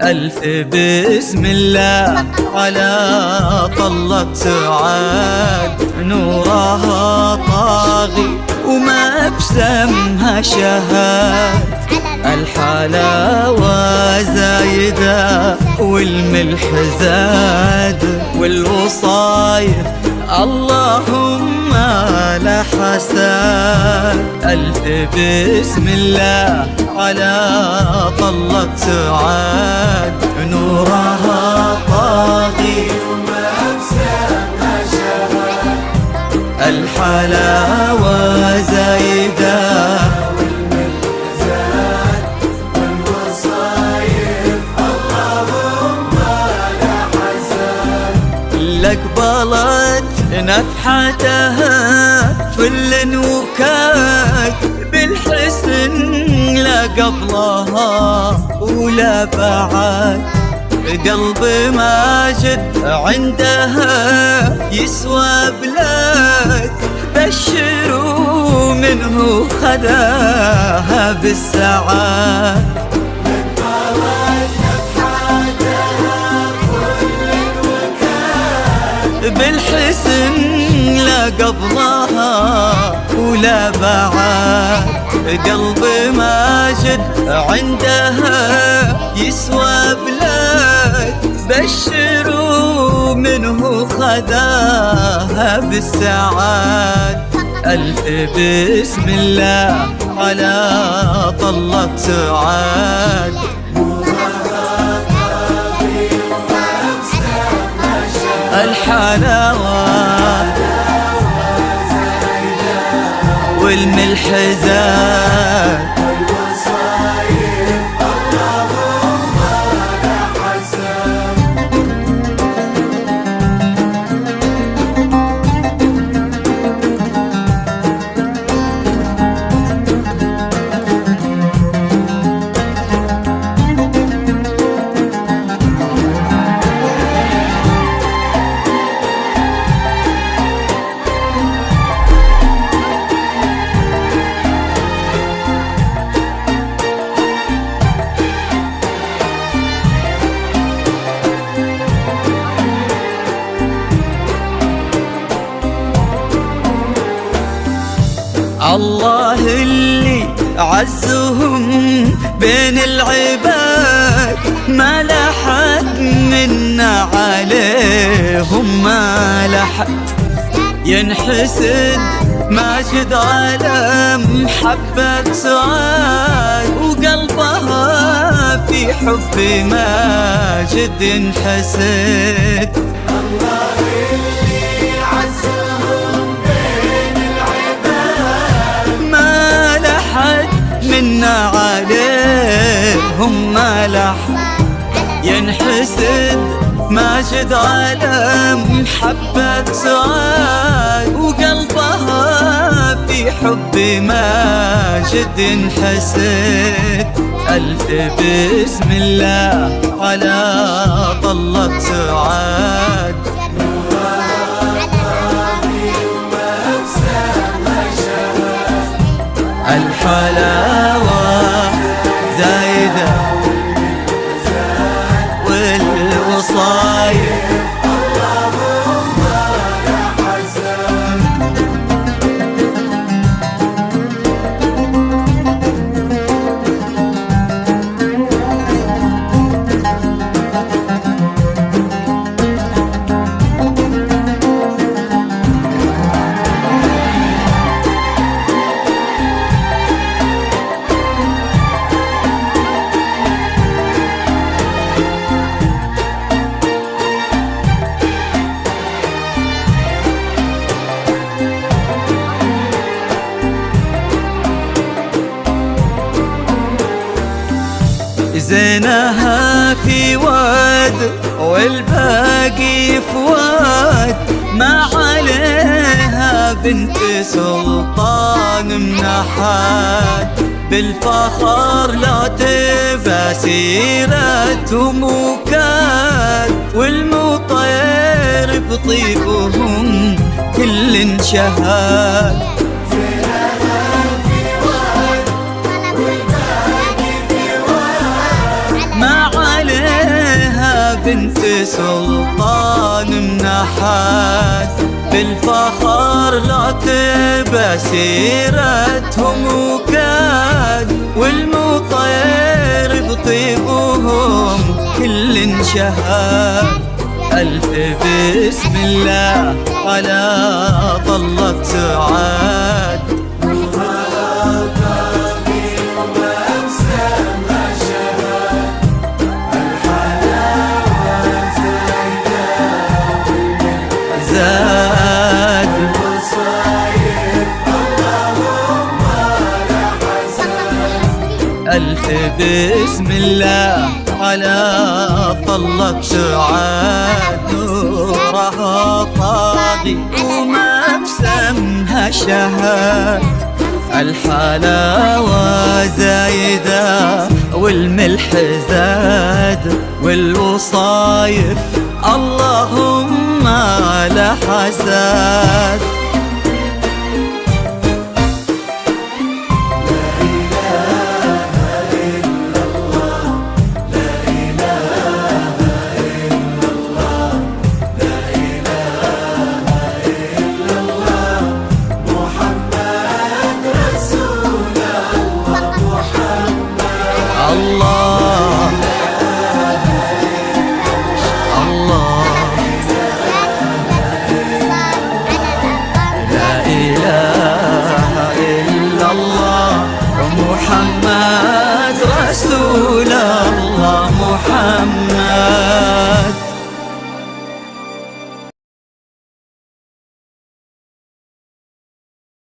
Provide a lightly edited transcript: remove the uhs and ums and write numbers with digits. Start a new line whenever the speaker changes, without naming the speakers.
ألف بسم الله على طلة سعاد، نورها طاغي وما بسمها شهاد. الحلاوة زايدة والملح زاد، والوصايف اللهم لا حساد. ألف بسم الله على طلة سعاد، نورها طاغي وما بسمها شهاد. الحلاوة زايدة والملح زاد، والوصايف اللهم لا حساد. لقبلت نفحتها فل وكاد، بالحسن لا قبلها ولا بعد. قلب ماجد عندها يسوى بلاد، بشروا منه خذاها بالسعاد. بالحسن لا قبلها ولا بعد. قلب ماجد عندها يسوى بلاد، بشروا منه خذاها بالسعاد. ألف بسم الله على طلة سعاد، الحلاوة والملح زاد، والوصايف اللهم لا حساد. الله اللي عزهم بين العباد، ما لحد منا عليهم ما لحد. ينحسد ماجد على محبة سعاد، وقلبها في حب ماجد ينحسد. الله اللي عزهم بين العباد، ما لحد منا عليهم ما لحد. ينحسد ماجد على محبة سعاد، وقلبها في حب ماجد ينحسد. ألف بسم الله على طلة سعاد. الحلاوة زايدة والوصايا زينها في واد والباقي في واد، ما عليها بنت سلطان من أحد. بالفخر لا تبى سيرتهم وكاد، والمطير بطيبهم كل شهاد. ما عليها بنت سلطان من أحد. بالفخر لا تبى سيرتهم وكاد، والمطير بطيبهم كل شهاد. ألف بسم الله على طلة سعاد. ألف بسم الله على طلة سعاد. نورها طاغي وما بسمها شهاد. الحلاوة زايدة والملح زاد، والوصايف اللهم لا حساد.